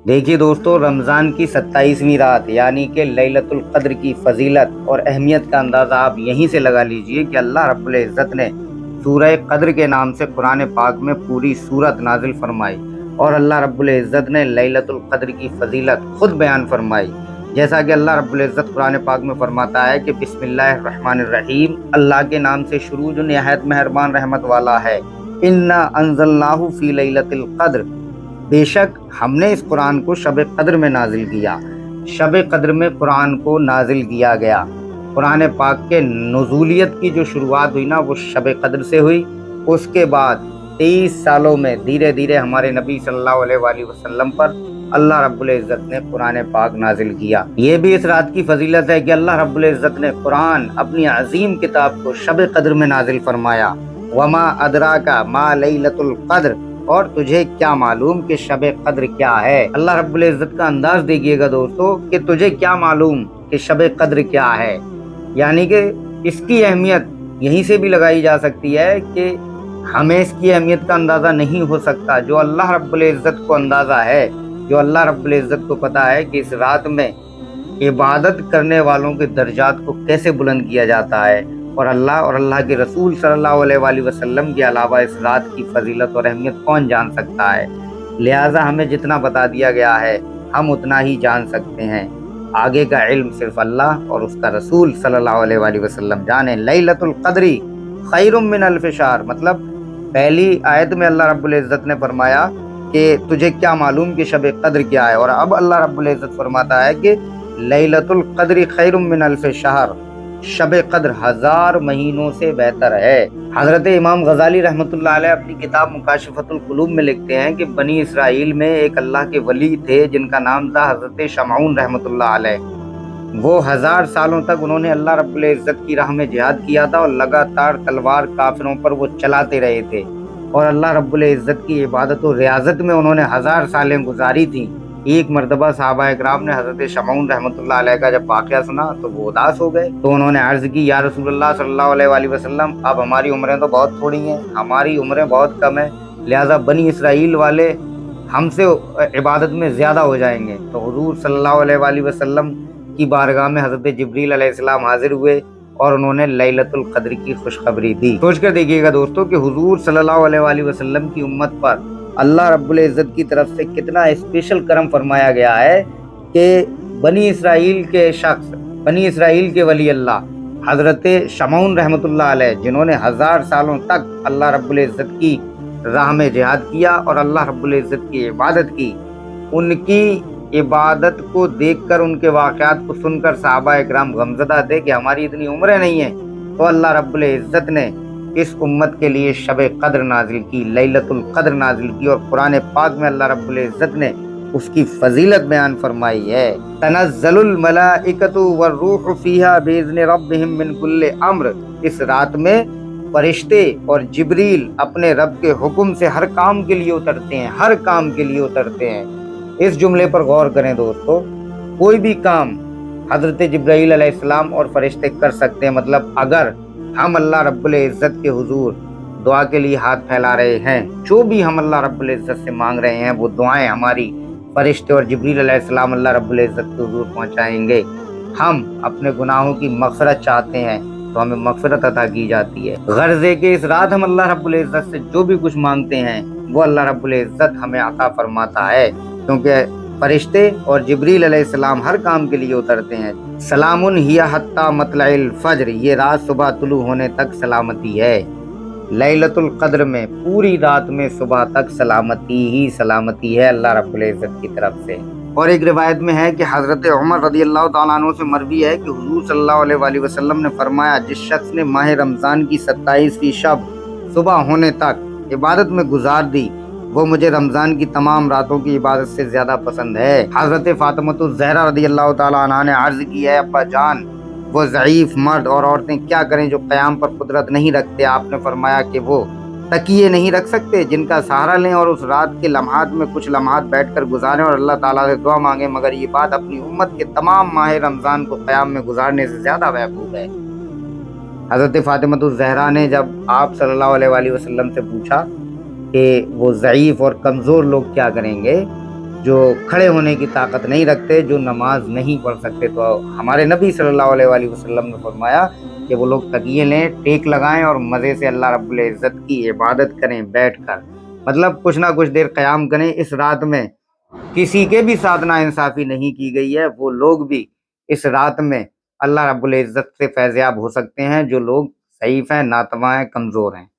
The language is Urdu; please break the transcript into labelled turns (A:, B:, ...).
A: دیکھیے دوستو، رمضان کی 27ویں رات یعنی کہ لیلۃ القدر کی فضیلت اور اہمیت کا اندازہ آپ یہیں سے لگا لیجئے کہ اللہ رب العزت نے سورہ قدر کے نام سے قرآن پاک میں پوری سورت نازل فرمائی، اور اللہ رب العزت نے لیلۃ القدر کی فضیلت خود بیان فرمائی، جیسا کہ اللہ رب العزت قرآن پاک میں فرماتا ہے کہ بسم اللہ الرحمن الرحیم، اللہ کے نام سے شروع جو نہایت مہربان رحمت والا ہے۔ انا انزلناہ فی لیلۃ القدر، بے شک ہم نے اس قرآن کو شب قدر میں نازل کیا۔ شب قدر میں قرآن کو نازل کیا گیا۔ قرآن پاک کے نزولیت کی جو شروعات ہوئی نا، وہ شب قدر سے ہوئی۔ اس کے بعد 23 سالوں میں دھیرے دھیرے ہمارے نبی صلی اللہ علیہ وآلہ وسلم پر اللہ رب العزت نے قرآن پاک نازل کیا۔ یہ بھی اس رات کی فضیلت ہے کہ اللہ رب العزت نے قرآن اپنی عظیم کتاب کو شب قدر میں نازل فرمایا۔ وما ادراک ما لیلۃ القدر، اور تجھے کیا معلوم کہ شب قدر کیا ہے۔ اللہ رب العزت کا انداز دیکھیے گا دوستو کہ تجھے کیا معلوم کہ شب قدر کیا ہے، یعنی کہ اس کی اہمیت یہیں سے بھی لگائی جا سکتی ہے کہ ہمیں اس کی اہمیت کا اندازہ نہیں ہو سکتا۔ جو اللہ رب العزت کو اندازہ ہے، جو اللہ رب العزت کو پتا ہے کہ اس رات میں عبادت کرنے والوں کے درجات کو کیسے بلند کیا جاتا ہے، اور اللہ کے رسول صلی اللہ علیہ وآلہ وسلم کے علاوہ اس رات کی فضیلت اور اہمیت کون جان سکتا ہے۔ لہٰذا ہمیں جتنا بتا دیا گیا ہے ہم اتنا ہی جان سکتے ہیں، آگے کا علم صرف اللہ اور اس کا رسول صلی اللہ علیہ وآلہ وسلم جانے۔ لیلۃ القدر خیر من الف شہر، مطلب پہلی آیت میں اللہ رب العزت نے فرمایا کہ تجھے کیا معلوم کہ شب قدر کیا ہے، اور اب اللہ رب العزت فرماتا ہے کہ لیلۃ القدر خیر من الف شہر، شب قدر 1000 مہینوں سے بہتر ہے۔ حضرت امام غزالی رحمۃ اللہ علیہ اپنی کتاب مکاشفۃ القلوب میں لکھتے ہیں کہ بنی اسرائیل میں ایک اللہ کے ولی تھے جن کا نام تھا حضرت شمعون رحمۃ اللہ علیہ۔ وہ 1000 سالوں تک انہوں نے اللہ رب العزت کی راہ میں جہاد کیا تھا، اور لگاتار تلوار کافروں پر وہ چلاتے رہے تھے، اور اللہ رب العزت کی عبادت و ریاضت میں انہوں نے 1000 سالیں گزاری تھیں۔ ایک مرتبہ صحابہ اکرام نے حضرت شمعون رحمۃ اللہ علیہ کا جب واقعہ سنا تو وہ اداس ہو گئے، تو انہوں نے عرض کی یا رسول اللہ صلی اللہ علیہ وآلہ وسلم، اب ہماری عمریں تو بہت تھوڑی ہیں، ہماری عمریں بہت کم ہیں، لہٰذا بنی اسرائیل والے ہم سے عبادت میں زیادہ ہو جائیں گے۔ تو حضور صلی اللہ علیہ وآلہ وسلم کی بارگاہ میں حضرت جبریل علیہ السلام حاضر ہوئے اور انہوں نے لیلۃ القدر کی خوشخبری دی۔ سوچ کر دیکھیے گا دوستو کہ حضور صلی اللہ علیہ وآلہ وسلم کی امت پر اللہ رب العزت کی طرف سے کتنا اسپیشل کرم فرمایا گیا ہے کہ بنی اسرائیل کے شخص، بنی اسرائیل کے ولی اللہ حضرت شمعون رحمۃ اللہ علیہ، جنہوں نے 1000 سالوں تک اللہ رب العزت کی راہ میں جہاد کیا اور اللہ رب العزت کی عبادت کی، ان کی عبادت کو دیکھ کر، ان کے واقعات کو سن کر صحابہ اکرام غمزدہ تھے کہ ہماری اتنی عمریں نہیں ہیں، تو اللہ رب العزت نے اس امت کے لیے شب قدر نازل کی، لیلۃ القدر نازل کی، اور قرآن پاک میں اللہ رب العزت نے اس کی فضیلت بیان فرمائی ہے۔ تنزل الملائکۃ والروح فیہا باذن ربہم من کل امر، اس رات میں فرشتے اور جبریل اپنے رب کے حکم سے ہر کام کے لیے اترتے ہیں، ہر کام کے لیے اترتے ہیں۔ اس جملے پر غور کریں دوستو، کوئی بھی کام حضرت جبرائیل علیہ السلام اور فرشتے کر سکتے ہیں، مطلب اگر ہم اللہ رب العزت کے حضور دعا کے لیے ہاتھ پھیلا رہے ہیں، جو بھی ہم اللہ رب العزت سے مانگ رہے ہیں وہ دعائیں ہماری فرشتے اور جبریل علیہ السلام اللہ رب العزت کے حضور پہنچائیں گے۔ ہم اپنے گناہوں کی مغفرت چاہتے ہیں تو ہمیں مغفرت عطا کی جاتی ہے۔ غرض ہے کہ اس رات ہم اللہ رب العزت سے جو بھی کچھ مانگتے ہیں وہ اللہ رب العزت ہمیں عطا فرماتا ہے، کیونکہ فرشتے اور جبریل علیہ السلام ہر کام کے لیے اترتے ہیں۔ سلام ہی حتی مطلع الفجر، یہ رات صبح طلوع ہونے تک سلامتی ہے۔ لیلۃ القدر میں پوری رات میں صبح تک سلامتی ہی سلامتی ہے اللہ رب العزت کی طرف سے۔ اور ایک روایت میں ہے کہ حضرت عمر رضی اللہ تعالیٰ عنہ سے مروی ہے کہ حضور صلی اللہ علیہ وآلہ وسلم نے فرمایا، جس شخص نے ماہ رمضان کی 27ویں شب صبح ہونے تک عبادت میں گزار دی، وہ مجھے رمضان کی تمام راتوں کی عبادت سے زیادہ پسند ہے۔ حضرت فاطمہ الزہرا رضی اللہ تعالیٰ عنہ نے عرض کی ہے، ابا جان، وہ ضعیف مرد اور عورتیں کیا کریں جو قیام پر قدرت نہیں رکھتے؟ آپ نے فرمایا کہ وہ تکیے نہیں رکھ سکتے جن کا سہارا لیں اور اس رات کے لمحات میں کچھ لمحات بیٹھ کر گزاریں اور اللہ تعالیٰ سے دعا مانگیں، مگر یہ بات اپنی امت کے تمام ماہ رمضان کو قیام میں گزارنے سے زیادہ محبوب ہے۔ حضرت فاطمہ الزہرا نے جب آپ صلی اللہ علیہ وآلہ وسلم سے پوچھا کہ وہ ضعیف اور کمزور لوگ کیا کریں گے، جو کھڑے ہونے کی طاقت نہیں رکھتے، جو نماز نہیں پڑھ سکتے۔ تو ہمارے نبی صلی اللہ علیہ وآلہ وسلم نے فرمایا کہ وہ لوگ تکیے لیں، ٹیک لگائیں اور مزے سے اللہ رب العزت کی عبادت کریں بیٹھ کر، مطلب کچھ نہ کچھ دیر قیام کریں۔ اس رات میں کسی کے بھی ساتھ نا انصافی نہیں کی گئی ہے، وہ لوگ بھی اس رات میں اللہ رب العزت سے فیضیاب ہو سکتے ہیں جو لوگ ضعیف ہیں، ناتواں ہیں، کمزور ہیں۔